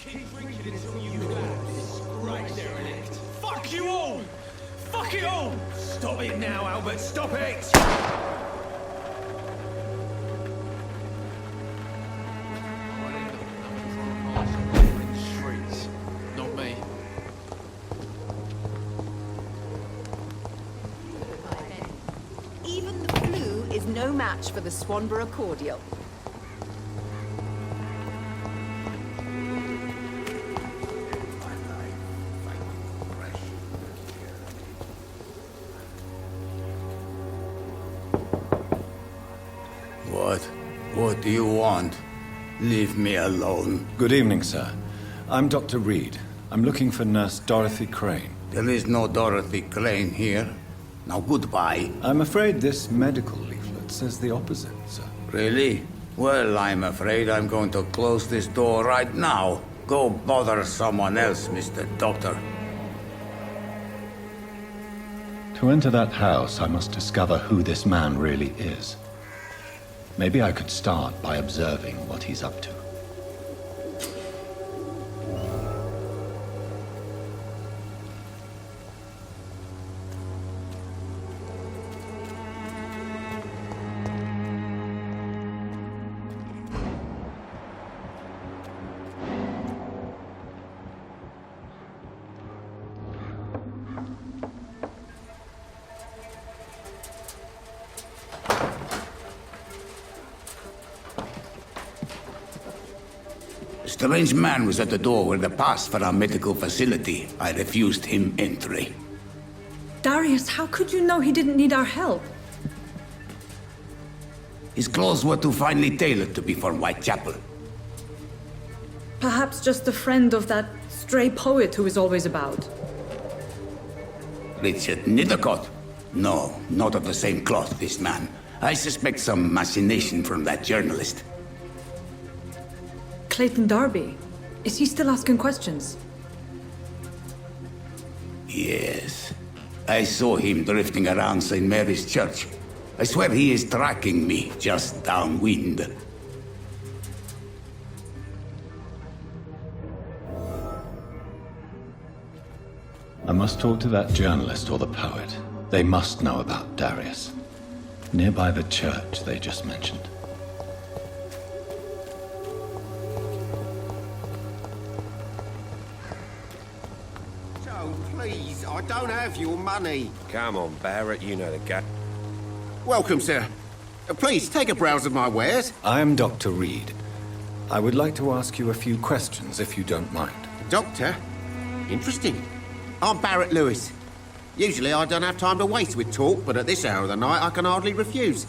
Keep drinking until you collapse. Right, derelict. Fuck you all! Fuck it all! Stop it now, Albert, stop it! Streets. Not me. Even the flu is no match for the Swanborough cordial. What do you want? Leave me alone. Good evening, sir. I'm Dr. Reed. I'm looking for Nurse Dorothy Crane. There is no Dorothy Crane here. Now goodbye. I'm afraid this medical leaflet says the opposite, sir. Really? Well, I'm afraid I'm going to close this door right now. Go bother someone else, Mr. Doctor. To enter that house, I must discover who this man really is. Maybe I could start by observing what he's up to. A strange man was at the door with a pass for our medical facility. I refused him entry. Darius, how could you know he didn't need our help? His clothes were too finely tailored to be for Whitechapel. Perhaps just a friend of that stray poet who is always about. Richard Nithercott? No, not of the same cloth, this man. I suspect some machination from that journalist. Clayton Darby. Is he still asking questions? Yes. I saw him drifting around St. Mary's Church. I swear he is tracking me just downwind. I must talk to that journalist or the poet. They must know about Darius. Nearby the church they just mentioned. Please, I don't have your money. Come on, Barrett, you know the guy. Welcome, sir. Please, take a browse of my wares. I am Dr. Reed. I would like to ask you a few questions, if you don't mind. Doctor? Interesting. I'm Barrett Lewis. Usually I don't have time to waste with talk, but at this hour of the night I can hardly refuse.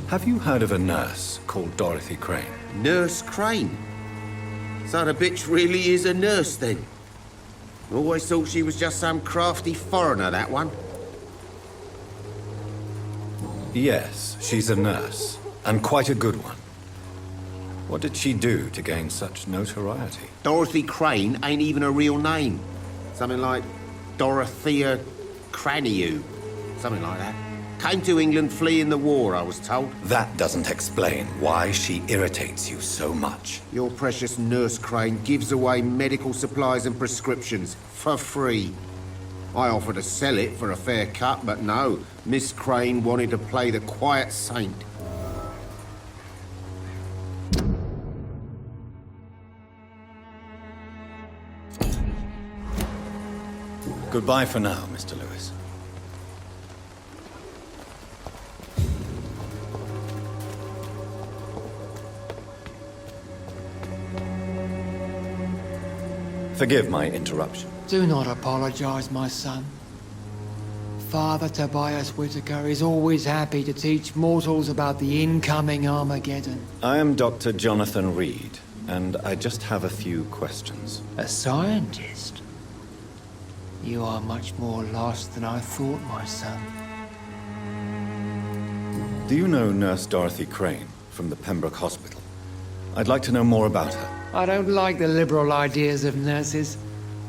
Have you heard of a nurse called Dorothy Crane? Nurse Crane? So the bitch really is a nurse, then? Always thought she was just some crafty foreigner, that one. Yes, she's a nurse, and quite a good one. What did she do to gain such notoriety? Dorothy Crane ain't even a real name. Something like Dorothea Craniu. Something like that. Came to England fleeing the war, I was told. That doesn't explain why she irritates you so much. Your precious Nurse Crane gives away medical supplies and prescriptions for free. I offered to sell it for a fair cut, but no. Miss Crane wanted to play the quiet saint. Goodbye for now, Mr. Lewis. Forgive my interruption. Do not apologize, my son. Father Tobias Whitaker is always happy to teach mortals about the incoming Armageddon. I am Dr. Jonathan Reed, and I just have a few questions. A scientist? You are much more lost than I thought, my son. Do you know Nurse Dorothy Crane from the Pembroke Hospital? I'd like to know more about her. I don't like the liberal ideas of nurses,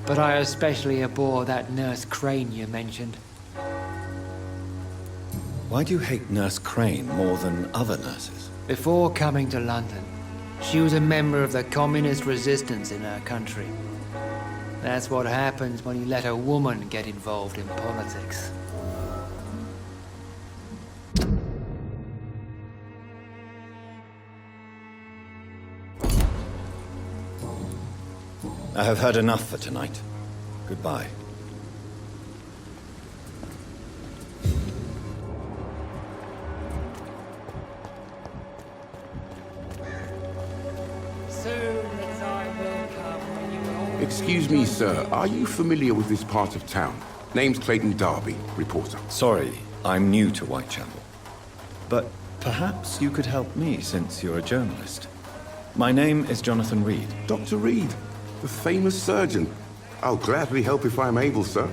but I especially abhor that Nurse Crane you mentioned. Why do you hate Nurse Crane more than other nurses? Before coming to London, She was a member of the communist resistance in her country. That's what happens when you let a woman get involved in politics. I have heard enough for tonight. Goodbye. Excuse me, sir. Are you familiar with this part of town? Name's Clayton Darby, reporter. Sorry, I'm new to Whitechapel. But perhaps you could help me since you're a journalist. My name is Jonathan Reed. Dr. Reed, the famous surgeon. I'll gladly help if I'm able, sir.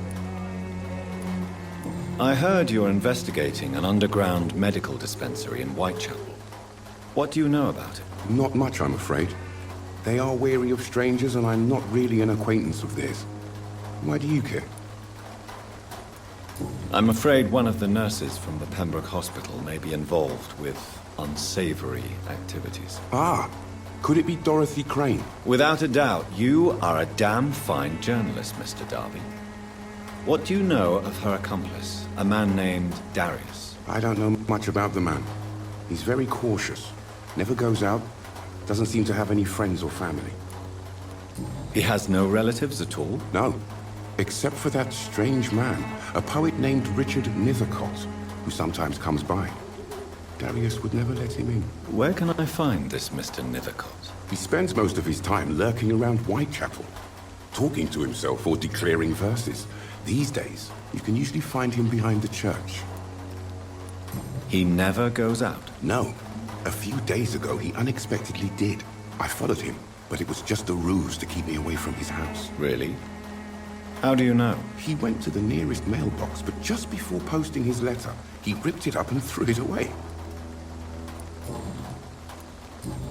I heard you're investigating an underground medical dispensary in Whitechapel. What do you know about it? Not much, I'm afraid. They are wary of strangers, and I'm not really an acquaintance of theirs. Why do you care? I'm afraid one of the nurses from the Pembroke Hospital may be involved with unsavory activities. Ah, could it be Dorothy Crane? Without a doubt, you are a damn fine journalist, Mr. Darby. What do you know of her accomplice, a man named Darius? I don't know much about the man. He's very cautious. Never goes out. Doesn't seem to have any friends or family. He has no relatives at all? No. Except for that strange man, a poet named Richard Nethercott, who sometimes comes by. Darius would never let him in. Where can I find this Mr. Nethercott? He spends most of his time lurking around Whitechapel, talking to himself or declaring verses. These days, you can usually find him behind the church. He never goes out? No. A few days ago, he unexpectedly did. I followed him, but it was just a ruse to keep me away from his house. Really? How do you know? He went to the nearest mailbox, but just before posting his letter, he ripped it up and threw it away.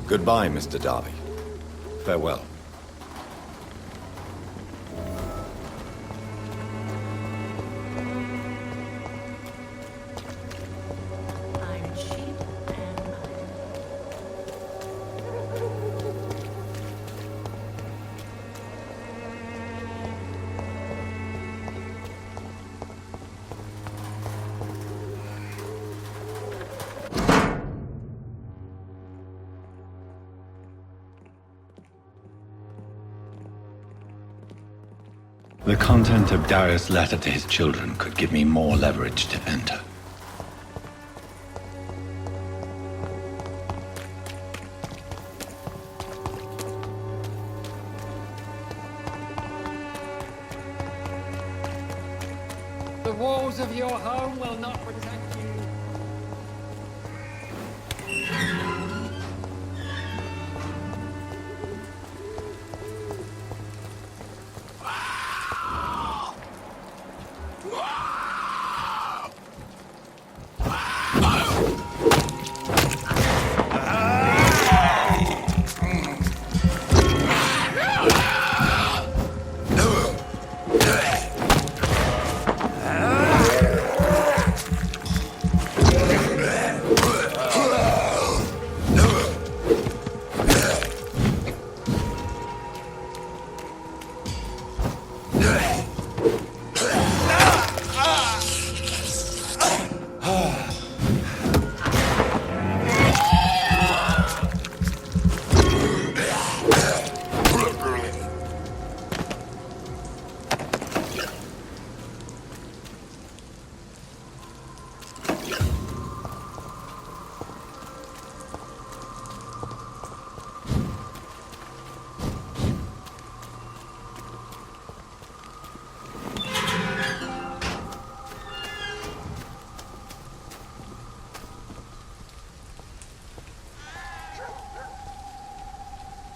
Goodbye, Mr. Darby. Farewell. The content of Darius' letter to his children could give me more leverage to enter. The walls of your home will not protect you.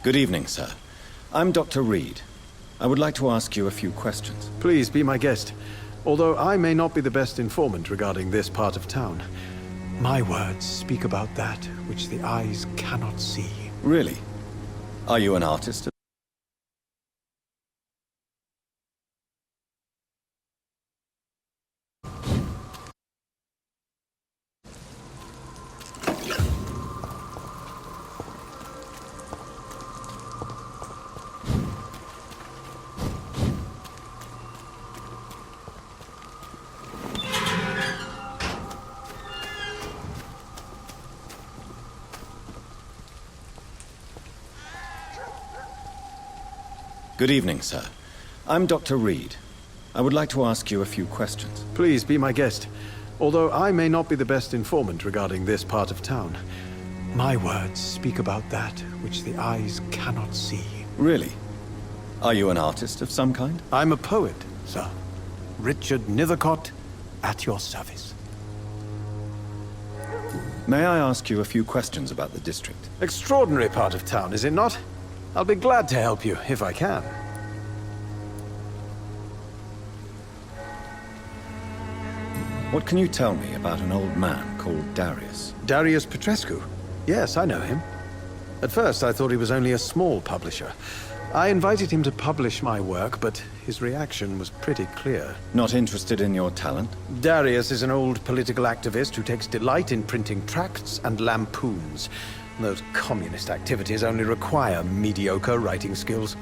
Good evening, sir. I'm Dr. Reed. I would like to ask you a few questions. Please be my guest. Although I may not be the best informant regarding this part of town, my words speak about that which the eyes cannot see. Really? Are you an artist? Good evening, sir. I'm Dr. Reed. I would like to ask you a few questions. Please be my guest. Although I may not be the best informant regarding this part of town, my words speak about that which the eyes cannot see. Really? Are you an artist of some kind? I'm a poet, sir. Richard Nethercott, at your service. May I ask you a few questions about the district? Extraordinary part of town, is it not? I'll be glad to help you, if I can. What can you tell me about an old man called Darius? Darius Petrescu? Yes, I know him. At first, I thought he was only a small publisher. I invited him to publish my work, but his reaction was pretty clear. Not interested in your talent? Darius is an old political activist who takes delight in printing tracts and lampoons. Those communist activities only require mediocre writing skills.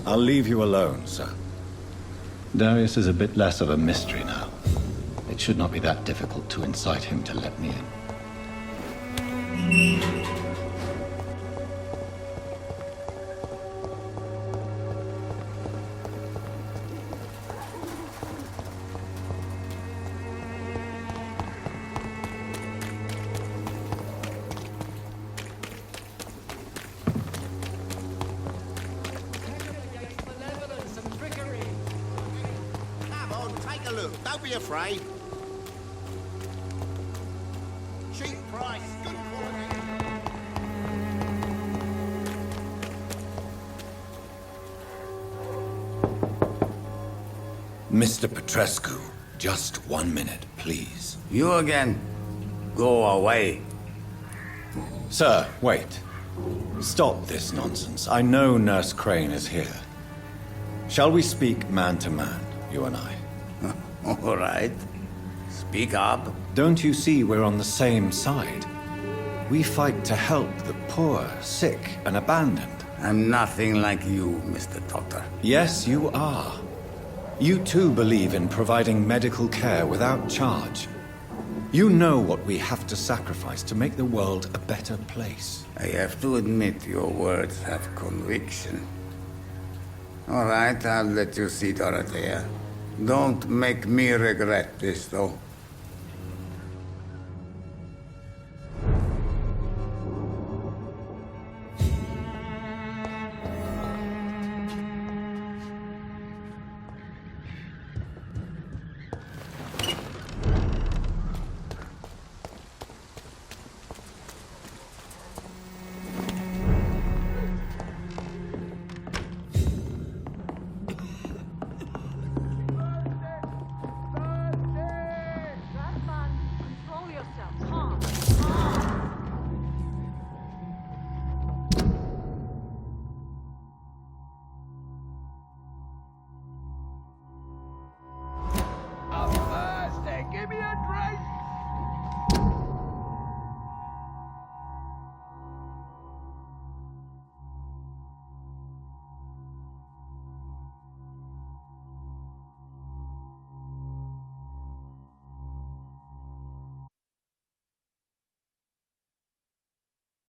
I'll leave you alone, sir. Darius is a bit less of a mystery now. It should not be that difficult to incite him to let me in. Don't be afraid. Cheap price, good quality. Mr. Petrescu, just 1 minute, please. You again? Go away. Sir, wait. Stop this nonsense. I know Nurse Crane is here. Shall we speak man to man, you and I? All right. Speak up. Don't you see we're on the same side? We fight to help the poor, sick, and abandoned. I'm nothing like you, Mr. Doctor. Yes, you are. You too believe in providing medical care without charge. You know what we have to sacrifice to make the world a better place. I have to admit your words have conviction. All right, I'll let you see Dorothea. Don't make me regret this, though.